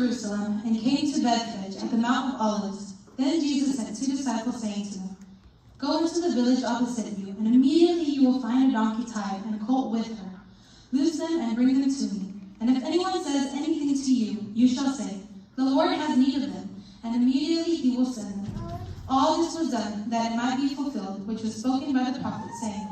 Jerusalem and came to Bethphage at the Mount of Olives. Then Jesus sent 2 disciples, saying to them, "Go into the village opposite you, and immediately you will find a donkey tied and a colt with her. Loose them and bring them to me. And if anyone says anything to you, you shall say, 'The Lord has need of them,' and immediately he will send them." All this was done, that it might be fulfilled, which was spoken by the prophet, saying,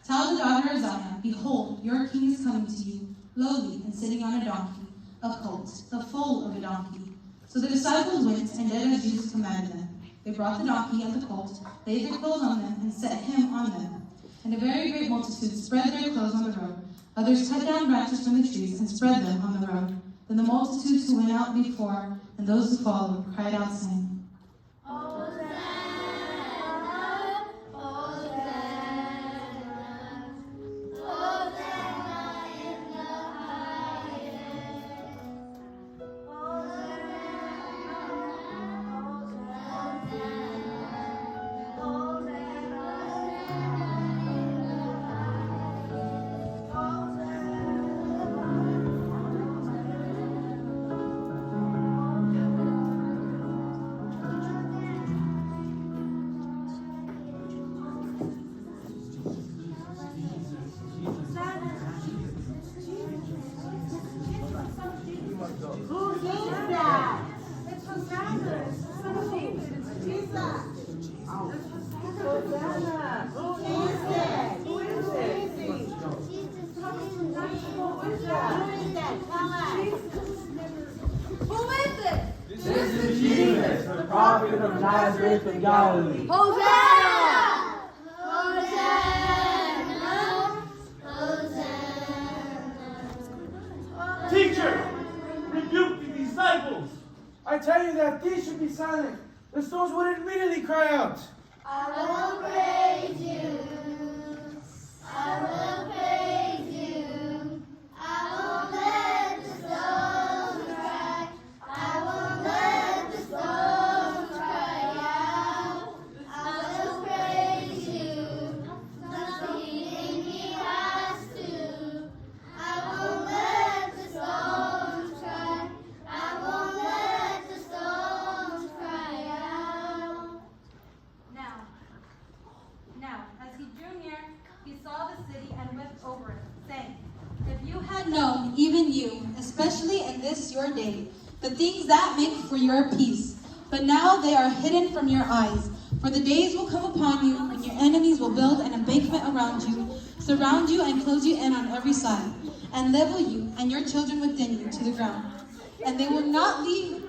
"Tell the daughter of Zion, behold, your king is coming to you, lowly and sitting on a donkey, a colt, the foal of a donkey." So the disciples went and did as Jesus commanded them. They brought the donkey and the colt, laid their clothes on them, and set him on them. And a very great multitude spread their clothes on the road. Others cut down branches from the trees and spread them on the road. Then the multitudes who went out before and those who followed cried out, saying, Prophet of Nazareth of Galilee. Hosanna! Hosanna! Hosanna! Teacher, rebuke the disciples. I tell you that these should be silent. The stones would immediately cry out. I will praise you. I will praise you. I won't let the stones cry. I won't let the stones cry out. I will praise you. Nothing in me has to. I won't let the stones cry. I won't let the stones cry out. Now, as he drew near, he saw the city and wept over it, saying, "If you had known, even you, especially in this your day, the things that make for your peace, but now they are hidden from your eyes. For the days will come upon you when your enemies will build an embankment around you, surround you and close you in on every side, and level you and your children within you to the ground. And they will not leave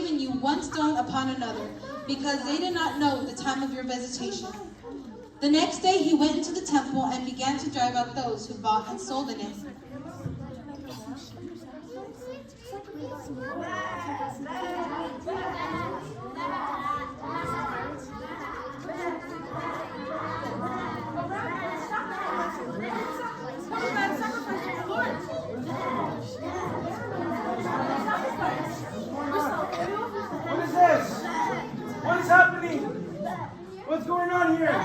in you one stone upon another, because they did not know the time of your visitation." The next day he went into the temple and began to drive out those who bought and sold in it. What is this? What is happening? What's going on here?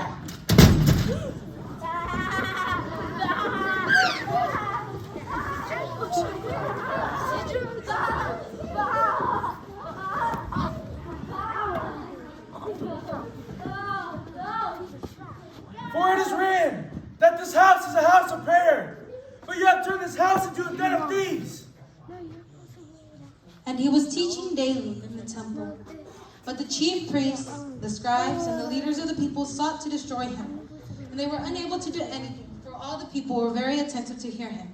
For it is written that this house is a house of prayer, but you have turned this house into a den of thieves. And he was teaching daily in the temple. But the chief priests, the scribes, and the leaders of the people sought to destroy him. And they were unable to do anything, for all the people were very attentive to hear him.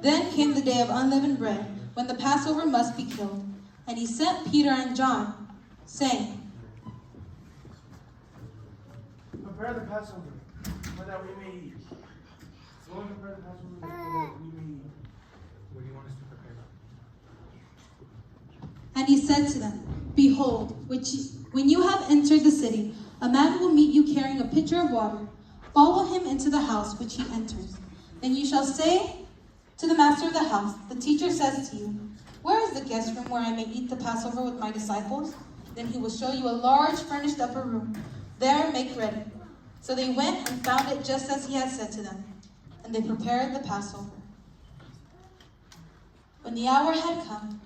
Then came the day of unleavened bread, when the Passover must be killed. And he sent Peter and John, saying, Prepare the Passover, so that we may eat. Go and prepare the Passover, so that we may eat. What do you want us to prepare? And he said to them, "Behold, when you have entered the city, a man will meet you carrying a pitcher of water. Follow him into the house which he enters. Then you shall say to the master of the house, 'The teacher says to you, where is the guest room where I may eat the Passover with my disciples?' Then he will show you a large furnished upper room. There make ready." So they went and found it just as he had said to them. And they prepared the Passover. When the hour had come,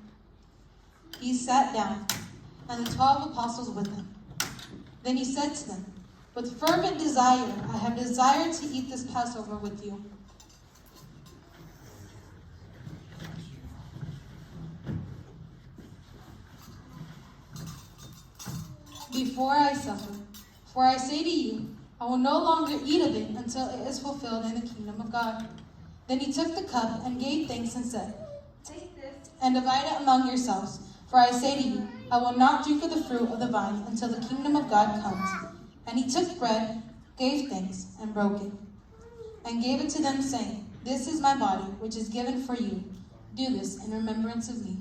he sat down, and the 12 apostles with him. Then he said to them, "With fervent desire I have desired to eat this Passover with you." Before I suffer. For I say to you, I will no longer eat of it until it is fulfilled in the kingdom of God. Then he took the cup and gave thanks and said, "Take this and divide it among yourselves. For I say to you, I will not drink of the fruit of the vine until the kingdom of God comes." And he took bread, gave thanks, and broke it, and gave it to them, saying, "This is my body, which is given for you. Do this in remembrance of me."